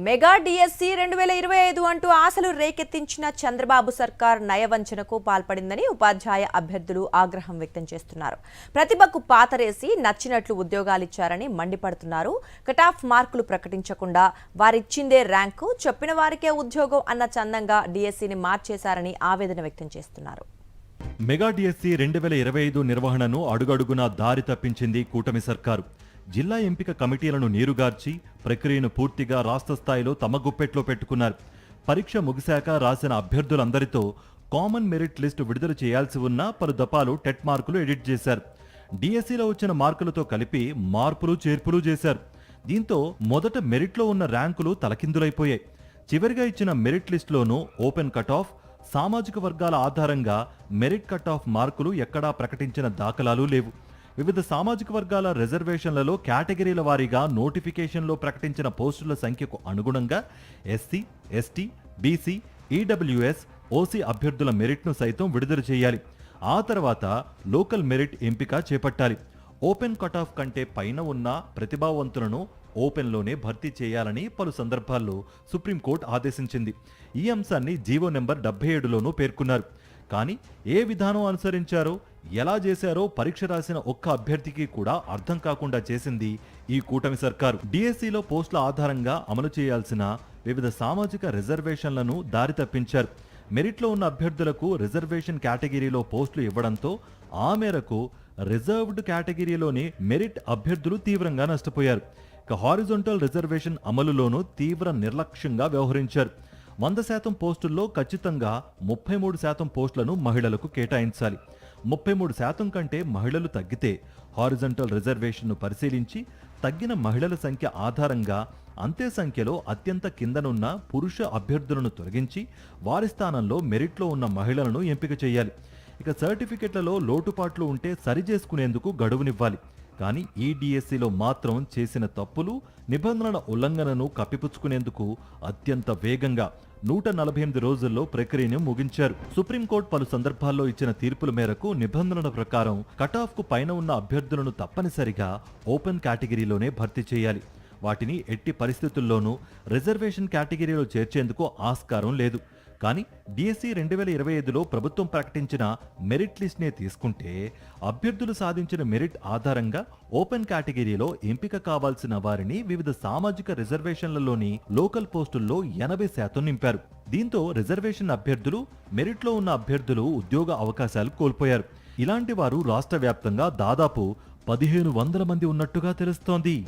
Mega DSC 2025 అంటూ ఆశలు రేకెత్తించిన చంద్రబాబు సర్కార్ నయవంచనకు పాల్పడిందని ఉపాధ్యాయ అభ్యర్థులు ఆగ్రహం వ్యక్తం చేస్తున్నారు. ప్రతిభకు పాతరేసి నచ్చినట్లు ఉద్యోగాలిచ్చారని మండిపడుతున్నారు. కటాఫ్ మార్కులు ప్రకటించకుండా వారిచ్చిందే ర్యాంకు, చెప్పిన వారికే ఉద్యోగం అన్న చందంగా డిఎస్సిని మార్చేశారని ఆవేదన వ్యక్తం చేస్తున్నారు. మెగా డిఎస్సి 2025 నిర్వహణను అడుగడుగునా దారి తప్పించింది కూటమి సర్కారు. జిల్లా ఎంపిక కమిటీలను నీరుగార్చి ప్రక్రియను పూర్తిగా రాష్ట్ర స్థాయిలో తమ గుప్పెట్లో పెట్టుకున్నారు. పరీక్ష ముగిశాక రాసిన అభ్యర్థులందరితో కామన్ మెరిట్ లిస్టు విడుదల చేయాల్సి ఉన్న పలు దఫాలు టెట్ మార్కులు ఎడిట్ చేశారు. డిఎస్సిలో వచ్చిన మార్కులతో కలిపి మార్పులు చేర్పులు చేశారు. దీంతో మొదట మెరిట్లో ఉన్న ర్యాంకులు తలకిందులైపోయాయి. చివరిగా ఇచ్చిన మెరిట్ లిస్టులోనూ ఓపెన్ కట్ ఆఫ్, సామాజిక వర్గాల ఆధారంగా మెరిట్ కట్ ఆఫ్ మార్కులు ఎక్కడా ప్రకటించిన దాఖలాలు లేవు. వివిధ సామాజిక వర్గాల రిజర్వేషన్లలో కేటగిరీల వారీగా నోటిఫికేషన్లో ప్రకటించిన పోస్టుల సంఖ్యకు అనుగుణంగా SC, ST, BC, EWS, OC అభ్యర్థుల మెరిట్ను సైతం విడుదల చేయాలి. ఆ తర్వాత లోకల్ మెరిట్ ఎంపిక చేపట్టాలి. ఓపెన్ కట్ ఆఫ్ కంటే పైన ఉన్న ప్రతిభావంతులను ఓపెన్లోనే భర్తీ చేయాలని పలు సందర్భాల్లో సుప్రీంకోర్టు ఆదేశించింది. ఈ అంశాన్ని జీవో నెంబర్ 77లోనూ పేర్కొన్నారు. కానీ ఏ విధానం అనుసరించారో, ఎలా చేశారో పరీక్ష రాసిన ఒక్క అభ్యర్థికి కూడా అర్థం కాకుండా చేసింది ఈ కూటమి సర్కారు. డిఎస్సిలో పోస్టుల ఆధారంగా అమలు చేయాల్సిన వివిధ సామాజిక రిజర్వేషన్లను దారి తప్పించారు. మెరిట్లో ఉన్న అభ్యర్థులకు రిజర్వేషన్ కేటగిరీలో పోస్టులు ఇవ్వడంతో ఆ మేరకు రిజర్వ్డ్ కేటగిరీలోని మెరిట్ అభ్యర్థులు తీవ్రంగా నష్టపోయారు. ఇక హారిజాంటల్ రిజర్వేషన్ అమలులోనూ తీవ్ర నిర్లక్ష్యంగా వ్యవహరించారు. 100% పోస్టుల్లో ఖచ్చితంగా 33% పోస్టులను మహిళలకు కేటాయించాలి. 33% కంటే మహిళలు తగ్గితే హారిజాంటల్ రిజర్వేషన్ను పరిశీలించి తగ్గిన మహిళల సంఖ్య ఆధారంగా అంతే సంఖ్యలో అత్యంత కిందనున్న పురుష అభ్యర్థులను తొలగించి వారి స్థానంలో మెరిట్లో ఉన్న మహిళలను ఎంపిక చేయాలి. ఇక సర్టిఫికెట్లలో లోటుపాట్లు ఉంటే సరిచేసుకునేందుకు గడువునివ్వాలి. కానీ ఈ డిఎస్సిలో మాత్రం చేసిన తప్పులు, నిబంధనల ఉల్లంఘనను కప్పిపుచ్చుకునేందుకు అత్యంత వేగంగా 148 రోజుల్లో ప్రక్రియను ముగించారు. సుప్రీంకోర్టు పలు సందర్భాల్లో ఇచ్చిన తీర్పుల మేరకు నిబంధనల ప్రకారం కటాఫ్కు పైన ఉన్న అభ్యర్థులను తప్పనిసరిగా ఓపెన్ కేటగిరీలోనే భర్తీ చేయాలి. వాటిని ఎట్టి పరిస్థితుల్లోనూ రిజర్వేషన్ కేటగిరీలో చేర్చేందుకు ఆస్కారం లేదు. కానీ డిఎస్సి 2025లో ప్రభుత్వం ప్రకటించిన మెరిట్ లిస్ట్నే తీసుకుంటే అభ్యర్థులు సాధించిన మెరిట్ ఆధారంగా ఓపెన్ కేటగిరీలో ఎంపిక కావాల్సిన వారిని వివిధ సామాజిక రిజర్వేషన్లలోని లోకల్ పోస్టుల్లో 80% నింపారు. దీంతో రిజర్వేషన్ అభ్యర్థులు, మెరిట్లో ఉన్న అభ్యర్థులు ఉద్యోగ అవకాశాలు కోల్పోయారు. ఇలాంటి వారు రాష్ట్ర వ్యాప్తంగా దాదాపు 1500 మంది ఉన్నట్టుగా తెలుస్తోంది.